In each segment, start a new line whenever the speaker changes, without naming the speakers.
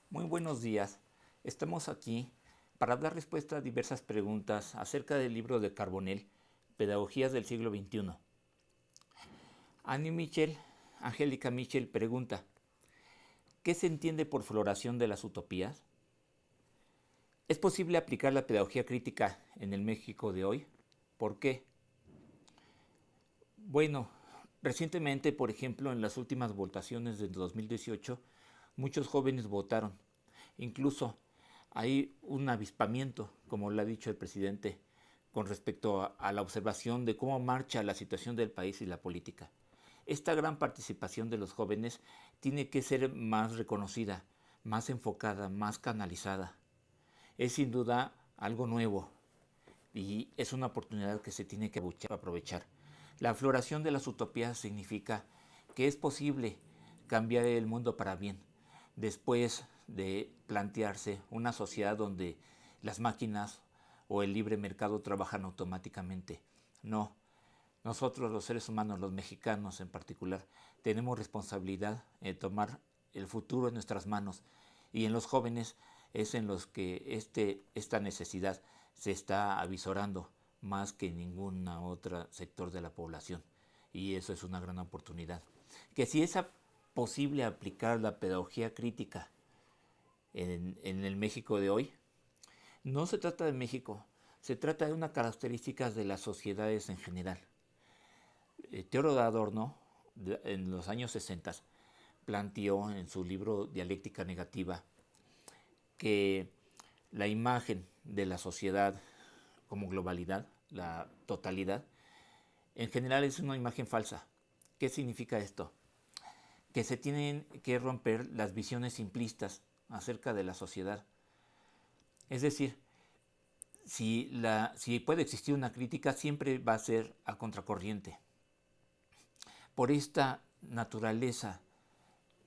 Muy buenos días. Estamos aquí para dar respuesta a diversas preguntas acerca del libro de Carbonell, Pedagogías del siglo XXI. Annie Mitchell, Angélica Mitchell pregunta, ¿qué se entiende por floración de las utopías? ¿Es posible aplicar la pedagogía crítica en el México de hoy? ¿Por qué? Bueno, recientemente, por ejemplo, en las últimas votaciones de 2018, muchos jóvenes votaron. Incluso hay un avispamiento, como lo ha dicho el presidente, con respecto a la observación de cómo marcha la situación del país y la política. Esta gran participación de los jóvenes tiene que ser más reconocida, más enfocada, más canalizada. Es sin duda algo nuevo y es una oportunidad que se tiene que aprovechar. La floración de las utopías significa que es posible cambiar el mundo para bien, después de plantearse una sociedad donde las máquinas o el libre mercado trabajan automáticamente. No, nosotros los seres humanos, los mexicanos en particular, tenemos responsabilidad en tomar el futuro en nuestras manos y en los jóvenes es en los que esta necesidad se está avisorando más que en ningún otro sector de la población y eso es una gran oportunidad. Que si es posible aplicar la pedagogía crítica en el México de hoy, no se trata de México, se trata de unas características de las sociedades en general. Teodoro Adorno, en los años 60, planteó en su libro Dialéctica Negativa que la imagen de la sociedad como globalidad, la totalidad, en general es una imagen falsa. ¿Qué significa esto? Que se tienen que romper las visiones simplistas acerca de la sociedad. Es decir, si puede existir una crítica, siempre va a ser a contracorriente. Por esta naturaleza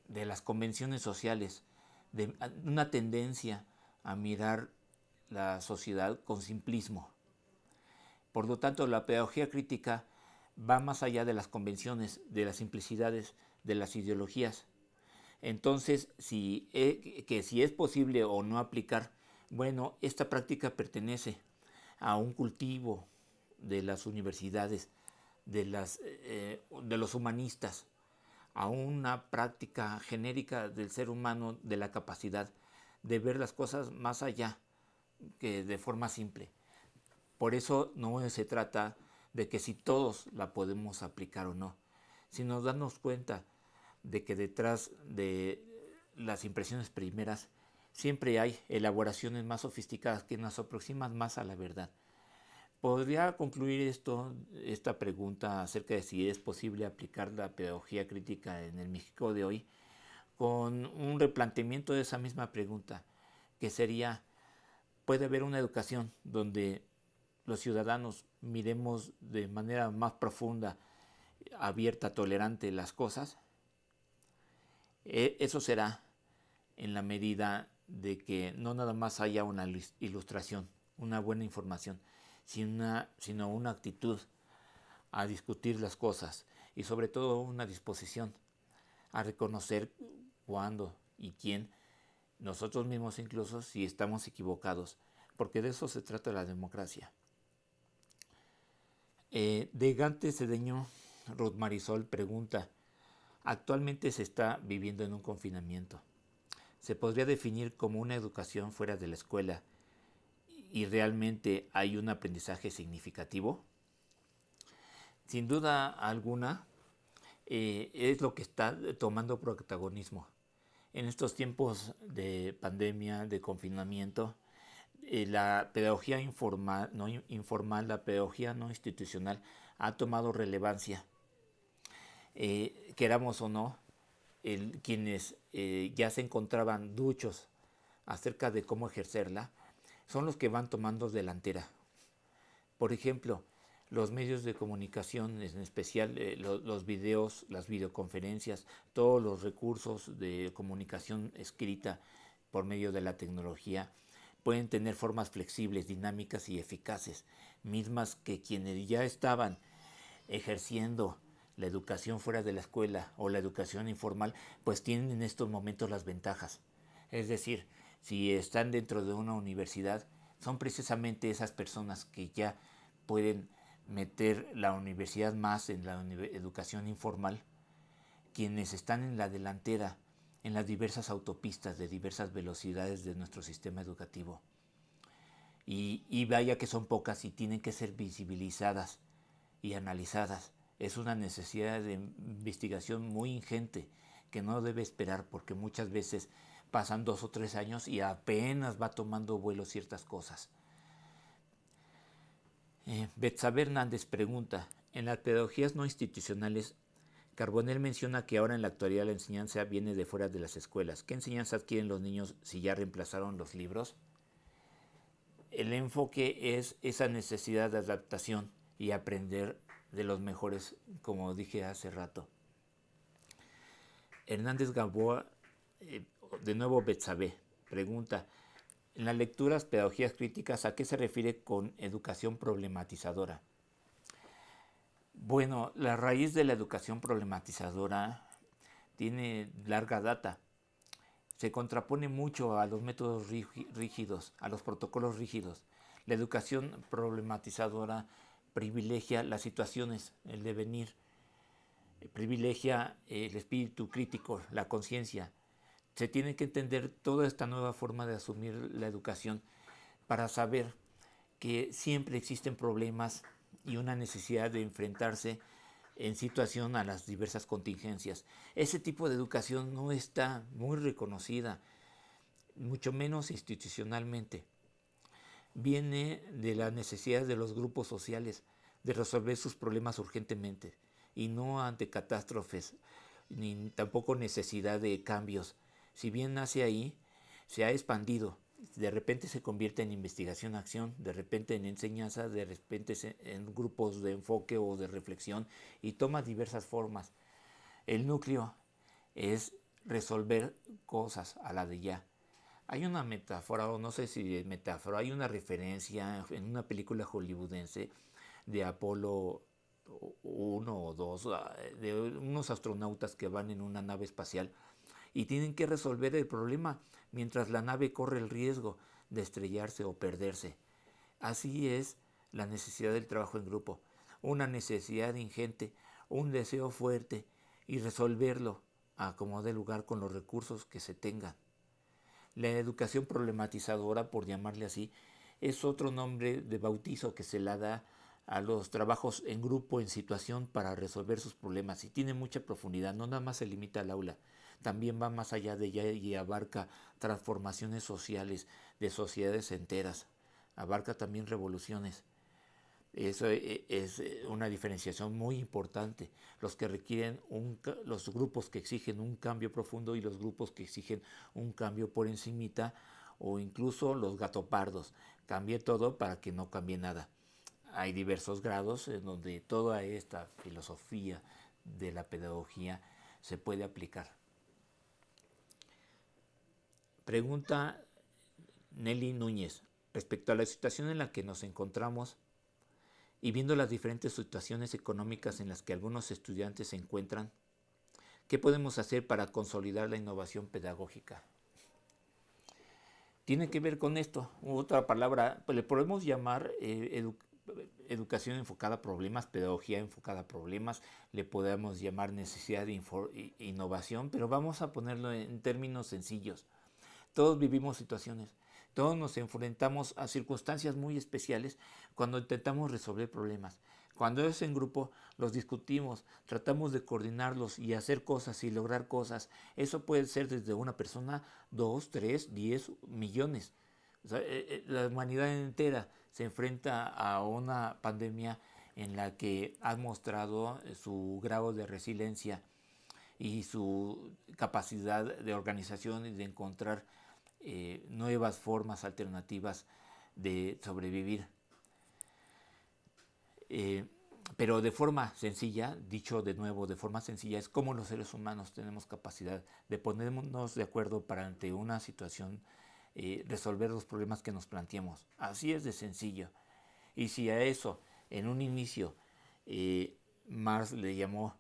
de las convenciones sociales, de una tendencia a mirar la sociedad con simplismo. Por lo tanto, la pedagogía crítica va más allá de las convenciones, de las simplicidades, de las ideologías. Entonces, si es posible o no aplicar, bueno, esta práctica pertenece a un cultivo de las universidades, de los humanistas, a una práctica genérica del ser humano, de la capacidad de ver las cosas más allá que de forma simple. Por eso no se trata de que si todos la podemos aplicar o no, sino darnos cuenta de que detrás de las impresiones primeras siempre hay elaboraciones más sofisticadas que nos aproximan más a la verdad. Podría concluir esta pregunta acerca de si es posible aplicar la pedagogía crítica en el México de hoy con un replanteamiento de esa misma pregunta, que sería, ¿puede haber una educación donde los ciudadanos miremos de manera más profunda, abierta, tolerante las cosas? Eso será en la medida de que no nada más haya una ilustración, una buena información, sino una actitud a discutir las cosas y sobre todo una disposición a reconocer cuándo y quién, nosotros mismos incluso si estamos equivocados, porque de eso se trata la democracia. De Gante Cedeño, Ruth Marisol pregunta, actualmente se está viviendo en un confinamiento. ¿Se podría definir como una educación fuera de la escuela y realmente hay un aprendizaje significativo? Sin duda alguna, es lo que está tomando protagonismo. En estos tiempos de pandemia, de confinamiento, la pedagogía informal, la pedagogía no institucional ha tomado relevancia. Queramos o no, quienes ya se encontraban duchos acerca de cómo ejercerla, son los que van tomando delantera. Por ejemplo, los medios de comunicación, en especial los videos, las videoconferencias, todos los recursos de comunicación escrita por medio de la tecnología, pueden tener formas flexibles, dinámicas y eficaces, mismas que quienes ya estaban ejerciendo la educación fuera de la escuela o la educación informal, pues tienen en estos momentos las ventajas. Es decir, si están dentro de una universidad, son precisamente esas personas que ya pueden meter la universidad más en la educación informal, quienes están en la delantera en las diversas autopistas de diversas velocidades de nuestro sistema educativo. Y vaya que son pocas y tienen que ser visibilizadas y analizadas. Es una necesidad de investigación muy ingente que no debe esperar, porque muchas veces pasan 2 o 3 años y apenas va tomando vuelo ciertas cosas. Betsabe Hernández pregunta, en las pedagogías no institucionales, Carbonell menciona que ahora en la actualidad la enseñanza viene de fuera de las escuelas. ¿Qué enseñanza adquieren los niños si ya reemplazaron los libros? El enfoque es esa necesidad de adaptación y aprender de los mejores, como dije hace rato. Hernández Gamboa, de nuevo Betsabe, pregunta, en las lecturas pedagogías críticas, ¿a qué se refiere con educación problematizadora? Bueno, la raíz de la educación problematizadora tiene larga data. Se contrapone mucho a los métodos rígidos, a los protocolos rígidos. La educación problematizadora privilegia las situaciones, el devenir, privilegia el espíritu crítico, la conciencia. Se tiene que entender toda esta nueva forma de asumir la educación para saber que siempre existen problemas y una necesidad de enfrentarse en situación a las diversas contingencias. Ese tipo de educación no está muy reconocida, mucho menos institucionalmente. Viene de la necesidad de los grupos sociales de resolver sus problemas urgentemente y no ante catástrofes ni tampoco necesidad de cambios. Si bien nace ahí, se ha expandido. De repente se convierte en investigación-acción, de repente en enseñanza, de repente en grupos de enfoque o de reflexión y toma diversas formas. El núcleo es resolver cosas a la de ya. Hay una metáfora, o no sé si es metáfora, hay una referencia en una película hollywoodense de Apolo 1 o 2, de unos astronautas que van en una nave espacial y tienen que resolver el problema mientras la nave corre el riesgo de estrellarse o perderse. Así es la necesidad del trabajo en grupo, una necesidad ingente, un deseo fuerte y resolverlo a como dé lugar con los recursos que se tengan. La educación problematizadora, por llamarle así, es otro nombre de bautizo que se la da a los trabajos en grupo en situación para resolver sus problemas y tiene mucha profundidad, no nada más se limita al aula, también va más allá de ella y abarca transformaciones sociales de sociedades enteras, abarca también revoluciones. Eso es una diferenciación muy importante. Los que requieren los grupos que exigen un cambio profundo y los grupos que exigen un cambio por encimita o incluso los gatopardos. Cambie todo para que no cambie nada. Hay diversos grados en donde toda esta filosofía de la pedagogía se puede aplicar. Pregunta Nelly Núñez. Respecto a la situación en la que nos encontramos, y viendo las diferentes situaciones económicas en las que algunos estudiantes se encuentran, ¿qué podemos hacer para consolidar la innovación pedagógica? Tiene que ver con esto. Otra palabra, le podemos llamar educación enfocada a problemas, pedagogía enfocada a problemas, le podemos llamar necesidad de innovación, pero vamos a ponerlo en términos sencillos. Todos vivimos situaciones, todos nos enfrentamos a circunstancias muy especiales cuando intentamos resolver problemas. Cuando es en grupo, los discutimos, tratamos de coordinarlos y hacer cosas y lograr cosas. Eso puede ser desde una persona, 2, 3, 10 millones. O sea, la humanidad entera se enfrenta a una pandemia en la que ha mostrado su grado de resiliencia y su capacidad de organización y de encontrar nuevas formas alternativas de sobrevivir. Pero de forma sencilla, dicho de nuevo, de forma sencilla, es como los seres humanos tenemos capacidad de ponernos de acuerdo para ante una situación, resolver los problemas que nos planteemos. Así es de sencillo. Y si a eso, en un inicio, Marx le llamó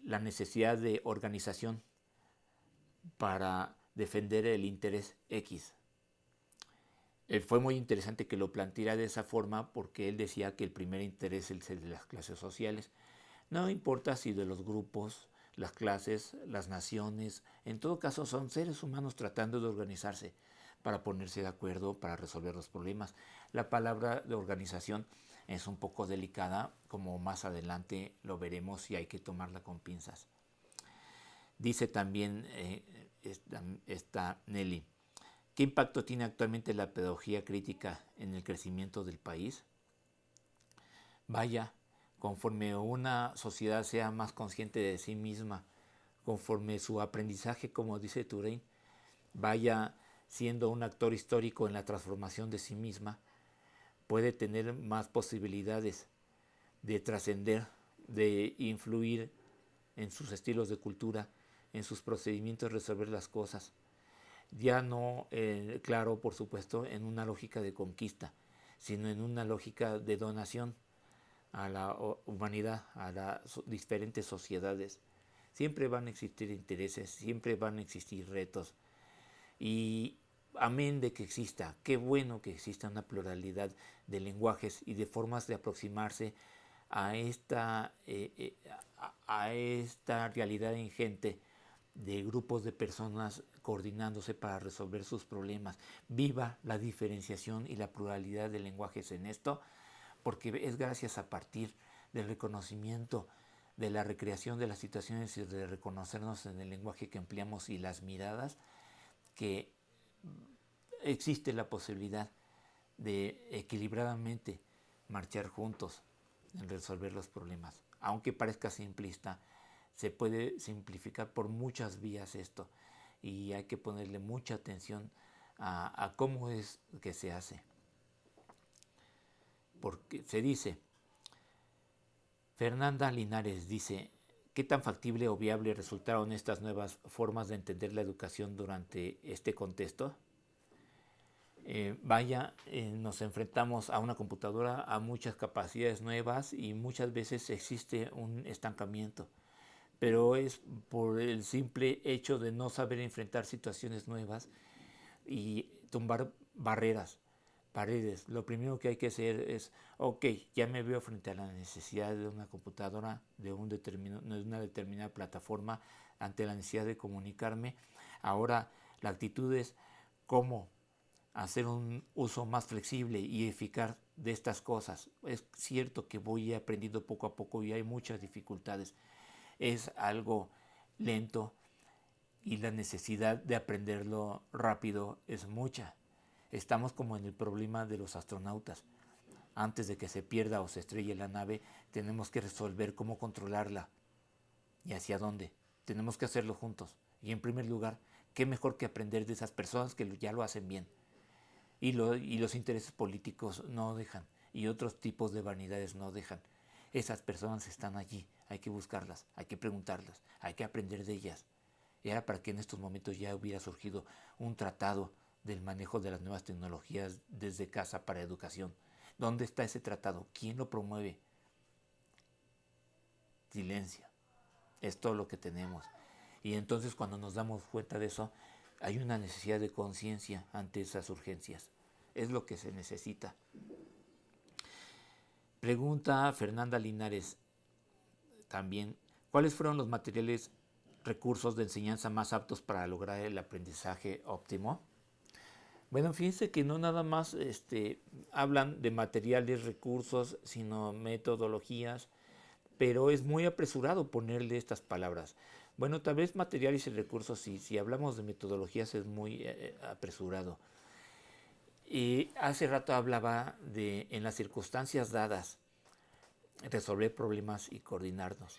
la necesidad de organización para defender el interés X. Fue muy interesante que lo planteara de esa forma porque él decía que el primer interés es el de las clases sociales. No importa si de los grupos, las clases, las naciones, en todo caso son seres humanos tratando de organizarse para ponerse de acuerdo, para resolver los problemas. La palabra de organización es un poco delicada, como más adelante lo veremos y hay que tomarla con pinzas. Dice también esta Nelly, ¿qué impacto tiene actualmente la pedagogía crítica en el crecimiento del país? Vaya, conforme una sociedad sea más consciente de sí misma, conforme su aprendizaje, como dice Touraine, vaya siendo un actor histórico en la transformación de sí misma, puede tener más posibilidades de trascender, de influir en sus estilos de cultura, en sus procedimientos de resolver las cosas. Ya no, claro, por supuesto, en una lógica de conquista, sino en una lógica de donación a la humanidad, a las diferentes sociedades. Siempre van a existir intereses, siempre van a existir retos. Y amén de que exista, qué bueno que exista una pluralidad de lenguajes y de formas de aproximarse a esta realidad ingente de grupos de personas coordinándose para resolver sus problemas. Viva la diferenciación y la pluralidad de lenguajes en esto, porque es gracias a partir del reconocimiento, de la recreación de las situaciones y de reconocernos en el lenguaje que empleamos y las miradas, que existe la posibilidad de equilibradamente marchar juntos en resolver los problemas. Aunque parezca simplista, se puede simplificar por muchas vías esto y hay que ponerle mucha atención a cómo es que se hace. Porque se dice, Fernanda Linares dice, ¿qué tan factible o viable resultaron estas nuevas formas de entender la educación durante este contexto? Nos enfrentamos a una computadora, a muchas capacidades nuevas y muchas veces existe un estancamiento, pero es por el simple hecho de no saber enfrentar situaciones nuevas y tumbar paredes. Lo primero que hay que hacer es, ok, ya me veo frente a la necesidad de una computadora, de una determinada plataforma, ante la necesidad de comunicarme. Ahora la actitud es cómo hacer un uso más flexible y eficaz de estas cosas. Es cierto que voy aprendiendo poco a poco y hay muchas dificultades. Es algo lento y la necesidad de aprenderlo rápido es mucha. Estamos como en el problema de los astronautas. Antes de que se pierda o se estrelle la nave, tenemos que resolver cómo controlarla y hacia dónde. Tenemos que hacerlo juntos. Y en primer lugar, qué mejor que aprender de esas personas que ya lo hacen bien. Y los intereses políticos no dejan, y otros tipos de vanidades no dejan. Esas personas están allí, hay que buscarlas, hay que preguntarlas, hay que aprender de ellas. Y era para que en estos momentos ya hubiera surgido un tratado del manejo de las nuevas tecnologías desde casa para educación. ¿Dónde está ese tratado? ¿Quién lo promueve? Silencio. Es todo lo que tenemos. Y entonces cuando nos damos cuenta de eso, hay una necesidad de conciencia ante esas urgencias. Es lo que se necesita. Pregunta Fernanda Linares también, ¿cuáles fueron los materiales, recursos de enseñanza más aptos para lograr el aprendizaje óptimo? Bueno, fíjense que no nada más hablan de materiales, recursos, sino metodologías, pero es muy apresurado ponerle estas palabras. Bueno, tal vez materiales y recursos, sí, si hablamos de metodologías es muy apresurado. Hace rato hablaba de, en las circunstancias dadas, resolver problemas y coordinarnos.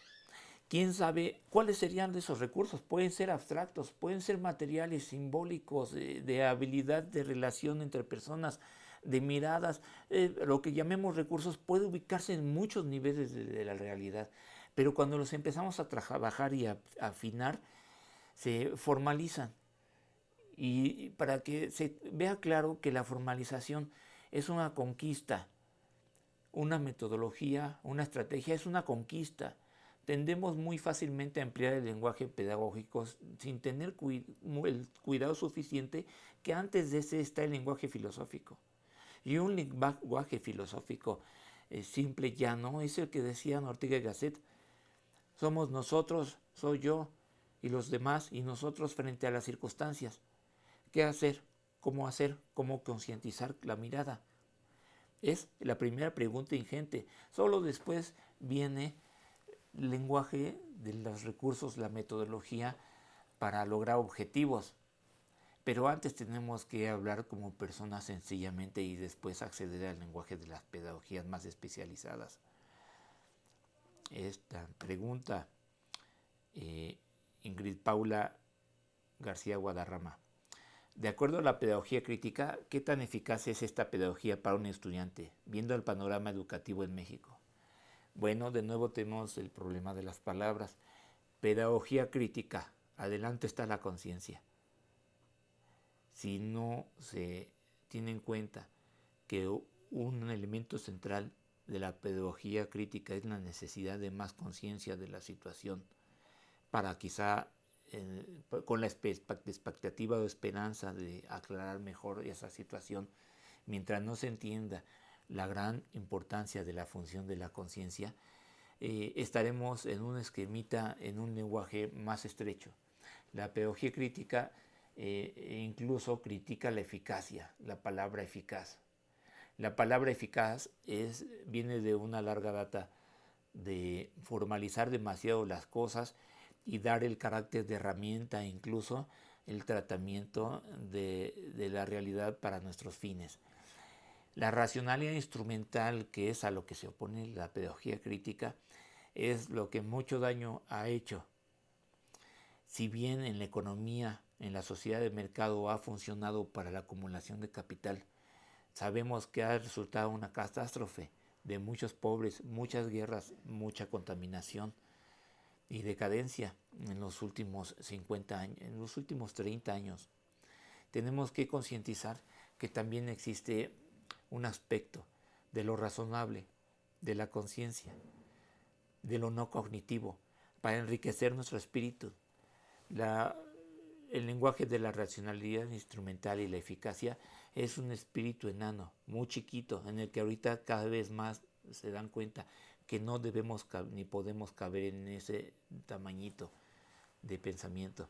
¿Quién sabe cuáles serían esos recursos? Pueden ser abstractos, pueden ser materiales simbólicos, de habilidad de relación entre personas, de miradas. Lo que llamemos recursos puede ubicarse en muchos niveles de la realidad, pero cuando los empezamos a trabajar y a afinar, se formalizan. Y para que se vea claro que la formalización es una conquista, una metodología, una estrategia, es una conquista. tendemos muy fácilmente a emplear el lenguaje pedagógico sin tener el cuidado suficiente, que antes de ese está el lenguaje filosófico. Y un lenguaje filosófico simple, llano, es el que decían Ortega y Gasset: somos nosotros, soy yo y los demás, y nosotros frente a las circunstancias. ¿Qué hacer? ¿Cómo concientizar la mirada? Es la primera pregunta ingente. Solo después viene el lenguaje de los recursos, la metodología para lograr objetivos. Pero antes tenemos que hablar como personas sencillamente y después acceder al lenguaje de las pedagogías más especializadas. Esta pregunta, Ingrid Paula García Guadarrama. De acuerdo a la pedagogía crítica, ¿qué tan eficaz es esta pedagogía para un estudiante, viendo el panorama educativo en México? Bueno, de nuevo tenemos el problema de las palabras. Pedagogía crítica, adelante está la conciencia. Si no se tiene en cuenta que un elemento central de la pedagogía crítica es la necesidad de más conciencia de la situación, para quizá con la expectativa o esperanza de aclarar mejor esa situación, mientras no se entienda la gran importancia de la función de la conciencia, estaremos en un esquemita, en un lenguaje más estrecho. La pedagogía crítica incluso critica la eficacia, la palabra eficaz. La palabra eficaz viene de una larga data de formalizar demasiado las cosas y dar el carácter de herramienta e incluso el tratamiento de la realidad para nuestros fines. La racionalidad instrumental, que es a lo que se opone la pedagogía crítica, es lo que mucho daño ha hecho. Si bien en la economía, en la sociedad de mercado ha funcionado para la acumulación de capital, sabemos que ha resultado una catástrofe de muchos pobres, muchas guerras, mucha contaminación y decadencia en los últimos 50 años, en los últimos 30 años. Tenemos que concientizar que también existe un aspecto de lo razonable, de la conciencia, de lo no cognitivo, para enriquecer nuestro espíritu. El lenguaje de la racionalidad instrumental y la eficacia es un espíritu enano, muy chiquito, en el que ahorita cada vez más se dan cuenta que no debemos ni podemos caber en ese tamañito de pensamiento.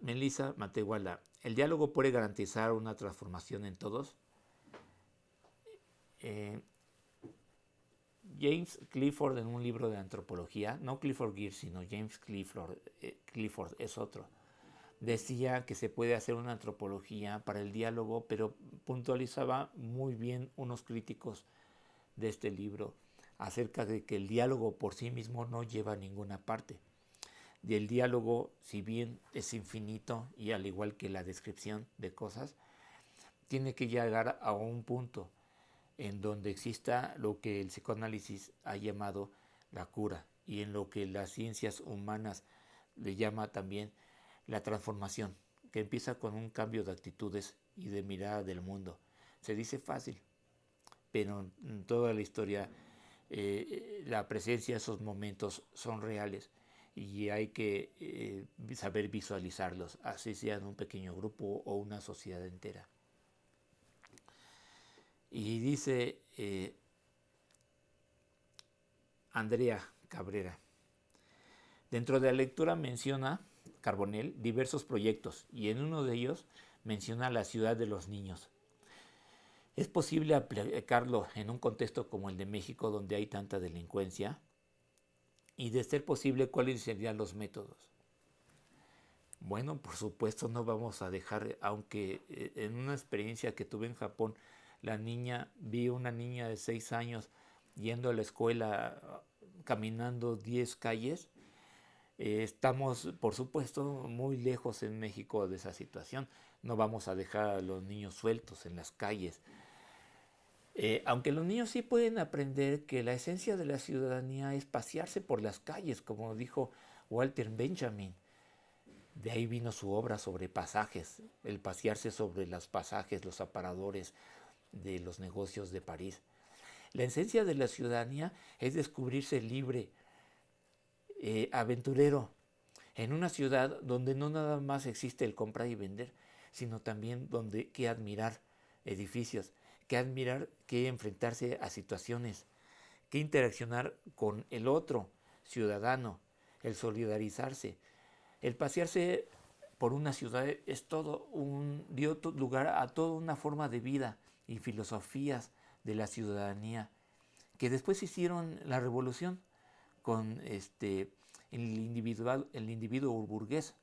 Melissa Matehuala, ¿el diálogo puede garantizar una transformación en todos? James Clifford, en un libro de antropología, no Clifford Geertz, sino James Clifford es otro, decía que se puede hacer una antropología para el diálogo, pero puntualizaba muy bien unos críticos de este libro acerca de que el diálogo por sí mismo no lleva a ninguna parte. Y el diálogo, si bien es infinito y al igual que la descripción de cosas, tiene que llegar a un punto en donde exista lo que el psicoanálisis ha llamado la cura y en lo que las ciencias humanas le llama también la transformación, que empieza con un cambio de actitudes y de mirada del mundo. Se dice fácil, pero en toda la historia la presencia de esos momentos son reales y hay que saber visualizarlos, así sea en un pequeño grupo o una sociedad entera. Y dice Andrea Cabrera, dentro de la lectura menciona Carbonell diversos proyectos y en uno de ellos menciona la ciudad de los niños. ¿Es posible aplicarlo en un contexto como el de México, donde hay tanta delincuencia? Y de ser posible, ¿cuáles serían los métodos? Bueno, por supuesto no vamos a dejar, aunque en una experiencia que tuve en Japón, vi una niña de 6 años yendo a la escuela, caminando 10 calles. Estamos, por supuesto, muy lejos en México de esa situación. No vamos a dejar a los niños sueltos en las calles. Aunque los niños sí pueden aprender que la esencia de la ciudadanía es pasearse por las calles, como dijo Walter Benjamin. De ahí vino su obra sobre pasajes, el pasearse sobre los pasajes, los aparadores de los negocios de París. La esencia de la ciudadanía es descubrirse libre, aventurero, en una ciudad donde no nada más existe el comprar y vender, sino también donde que admirar edificios, que admirar, que enfrentarse a situaciones, que interaccionar con el otro ciudadano, el solidarizarse, el pasearse por una ciudad es todo dio lugar a toda una forma de vida y filosofías de la ciudadanía que después hicieron la revolución con el individuo burgués.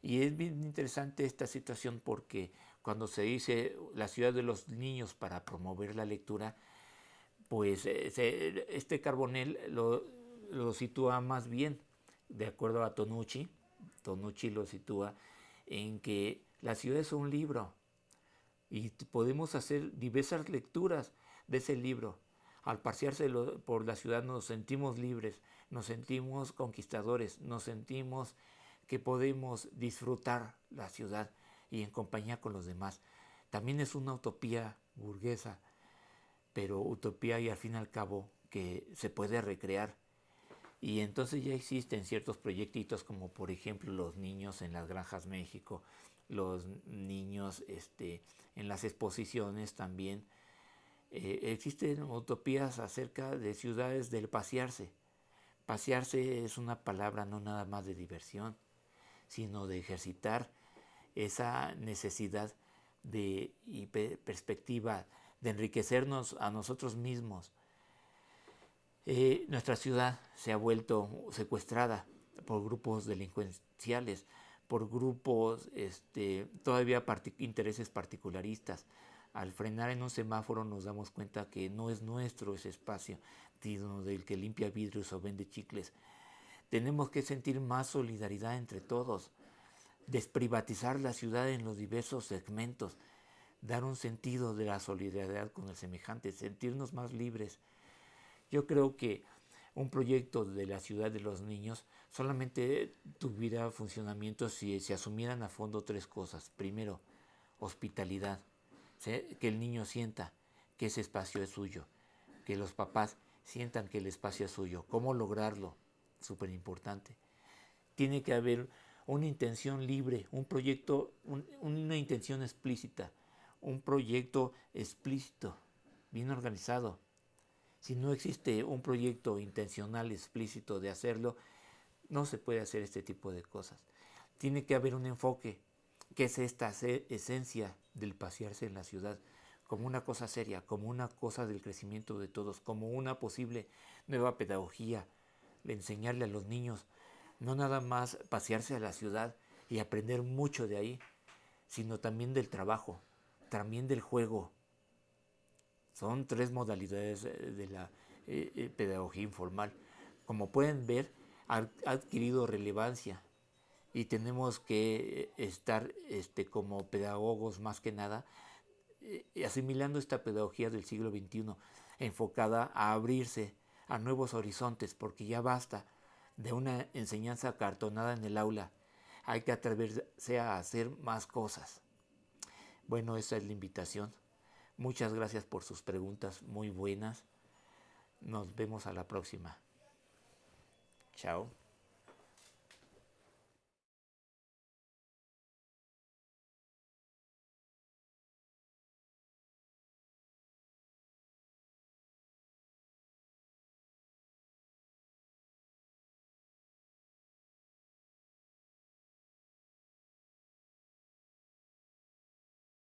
Y es bien interesante esta situación porque cuando se dice la ciudad de los niños para promover la lectura, pues este Carbonell lo sitúa más bien, de acuerdo a Tonucci. Tonucci lo sitúa en que la ciudad es un libro y podemos hacer diversas lecturas de ese libro. Al pasearse por la ciudad nos sentimos libres, nos sentimos conquistadores, nos sentimos que podemos disfrutar la ciudad y en compañía con los demás. También es una utopía burguesa, pero utopía y al fin y al cabo que se puede recrear. Y entonces ya existen ciertos proyectitos como por ejemplo los niños en las granjas México, los niños en las exposiciones también. Existen utopías acerca de ciudades del pasearse. Pasearse es una palabra no nada más de diversión, sino de ejercitar esa necesidad de perspectiva, de enriquecernos a nosotros mismos. Nuestra ciudad se ha vuelto secuestrada por grupos delincuenciales, por grupos todavía intereses particularistas. Al frenar en un semáforo nos damos cuenta que no es nuestro ese espacio, sino del que limpia vidrios o vende chicles. Tenemos que sentir más solidaridad entre todos, desprivatizar la ciudad en los diversos segmentos, dar un sentido de la solidaridad con el semejante, sentirnos más libres. Yo creo que un proyecto de la ciudad de los niños solamente tuviera funcionamiento si se asumieran a fondo tres cosas. Primero, hospitalidad, ¿sí? Que el niño sienta que ese espacio es suyo, que los papás sientan que el espacio es suyo. ¿Cómo lograrlo? Súper importante. Tiene que haber una intención libre, un proyecto, una intención explícita, un proyecto explícito, bien organizado. Si no existe un proyecto intencional explícito de hacerlo, no se puede hacer este tipo de cosas. Tiene que haber un enfoque, que es esta esencia del pasearse en la ciudad, como una cosa seria, como una cosa del crecimiento de todos, como una posible nueva pedagogía, de enseñarle a los niños, no nada más pasearse a la ciudad y aprender mucho de ahí, sino también del trabajo, también del juego. Son tres modalidades de la pedagogía informal. Como pueden ver, ha adquirido relevancia y tenemos que estar como pedagogos más que nada asimilando esta pedagogía del siglo XXI, enfocada a abrirse a nuevos horizontes, porque ya basta de una enseñanza acartonada en el aula. Hay que atreverse a hacer más cosas. Bueno, esa es la invitación. Muchas gracias por sus preguntas muy buenas. Nos vemos a la próxima. Chao.